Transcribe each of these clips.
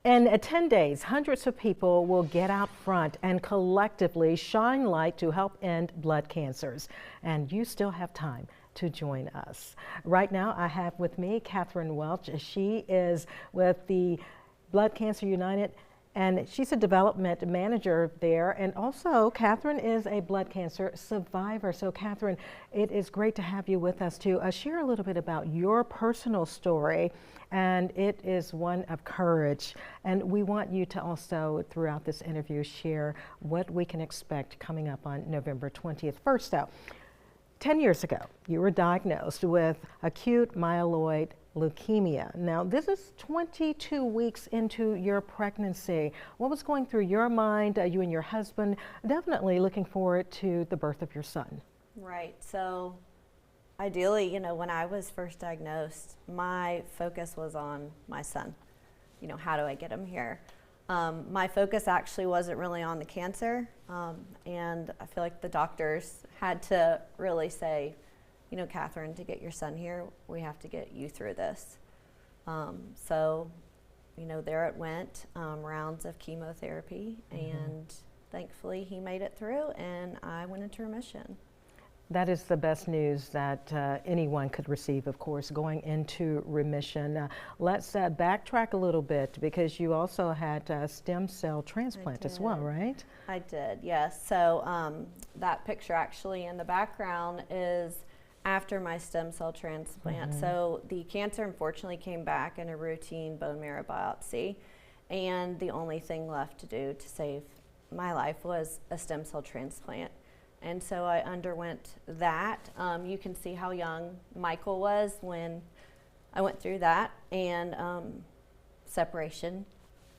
In 10 days, hundreds of people will get out front and collectively shine light to help end blood cancers. And you still have time to join us. Right now, I have with me Catherine Welch. She is with the Blood Cancer United, and she's a development manager there. And also, Catherine is a blood cancer survivor. So, Catherine, it is great to have you with us to share a little bit about your personal story. And it is one of courage. And we want you to also, throughout this interview, share what we can expect coming up on November 20th. First, though, 10 years ago, you were diagnosed with acute myeloid leukemia. Now, this is 22 weeks into your pregnancy. What was going through your mind, you and your husband, definitely looking forward to the birth of your son? Right. So ideally, when I was first diagnosed, my focus was on my son. How do I get him here? My focus actually wasn't really on the cancer. And I feel like the doctors had to really say, Catherine, to get your son here, we have to get you through this. So, there it went, rounds of chemotherapy, and thankfully he made it through and I went into remission. That is the best news that anyone could receive, of course, going into remission. Let's backtrack a little bit, because you also had a stem cell transplant as well, right? I did, yes. So that picture actually in the background is after my stem cell transplant. So the cancer unfortunately came back in a routine bone marrow biopsy, and the only thing left to do to save my life was a stem cell transplant. And so I underwent that. You can see how young Michael was when I went through that, and separation.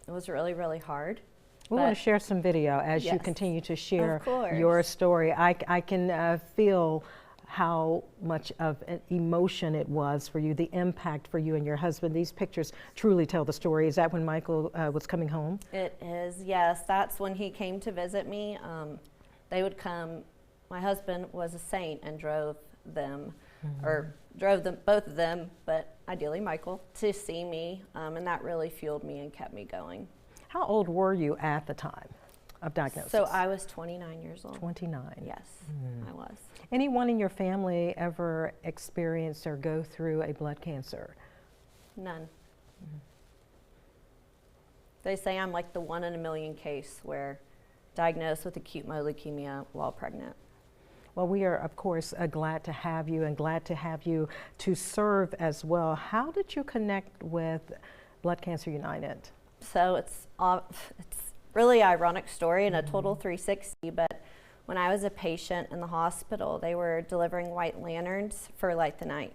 It was really, really hard. We want to share some video as you continue to share your story. I can feel how much of an emotion it was for you, the impact for you and your husband. These pictures truly tell the story. Is that when Michael was coming home? It is, yes. That's when he came to visit me. They would come. My husband was a saint and drove them, both of them, but ideally Michael, to see me, and that really fueled me and kept me going. How old were you at the time of diagnosis? So I was 29 years old. 29. Yes, I was. Anyone in your family ever experience or go through a blood cancer? None. They say I'm like the 1 in a million case where diagnosed with acute myeloid leukemia while pregnant. Well, we are, of course, glad to have you, and glad to have you to serve as well. How did you connect with Blood Cancer United? So it's really ironic story and a total 360, but when I was a patient in the hospital, they were delivering white lanterns for Light the Night.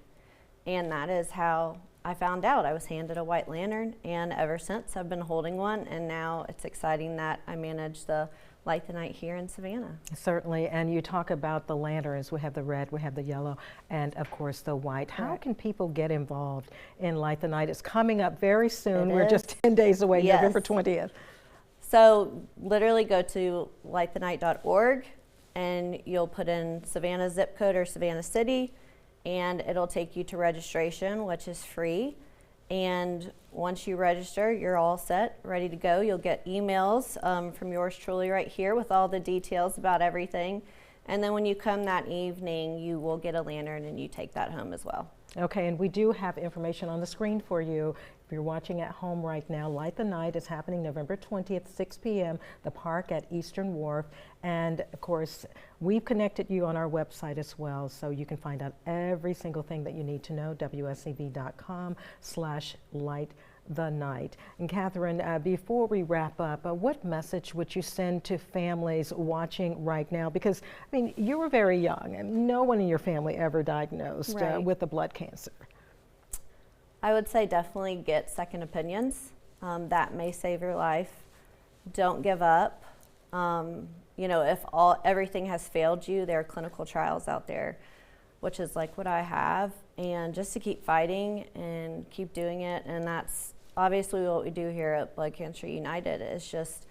And that is how I found out. I was handed a white lantern, and ever since I've been holding one, and now it's exciting that I manage the Light the Night here in Savannah. Certainly, and you talk about the lanterns. We have the red, we have the yellow, and of course the white. How can people get involved in Light the Night? It's coming up very soon. We're just 10 days away, November 20th. So literally go to lightthenight.org, and you'll put in Savannah zip code or Savannah City, and it'll take you to registration, which is free. And once you register, you're all set, ready to go. You'll get emails from yours truly right here with all the details about everything. And then when you come that evening, you will get a lantern and you take that home as well. Okay, and we do have information on the screen for you. If you're watching at home right now, Light the Night is happening November 20th, 6 p.m., the park at Eastern Wharf. And of course, we've connected you on our website as well, so you can find out every single thing that you need to know, wscv.com/lightthe-night. And Catherine, before we wrap up, what message would you send to families watching right now? Because, I mean, you were very young, and no one in your family ever diagnosed with a blood cancer. I would say definitely get second opinions. That may save your life. Don't give up. If everything has failed you, there are clinical trials out there, which is like what I have, and just to keep fighting and keep doing it. And that's obviously what we do here at Blood Cancer United, is just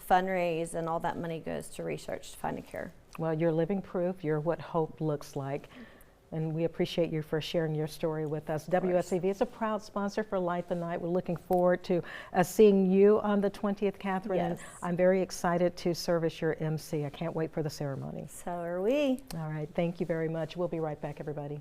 fundraise, and all that money goes to research to find a cure. Well, you're living proof. You're what hope looks like. And we appreciate you for sharing your story with us. WSCV is a proud sponsor for Light the Night. We're looking forward to seeing you on the 20th, Catherine. Yes. And I'm very excited to serve as your MC. I can't wait for the ceremony. So are we. All right, thank you very much. We'll be right back, everybody.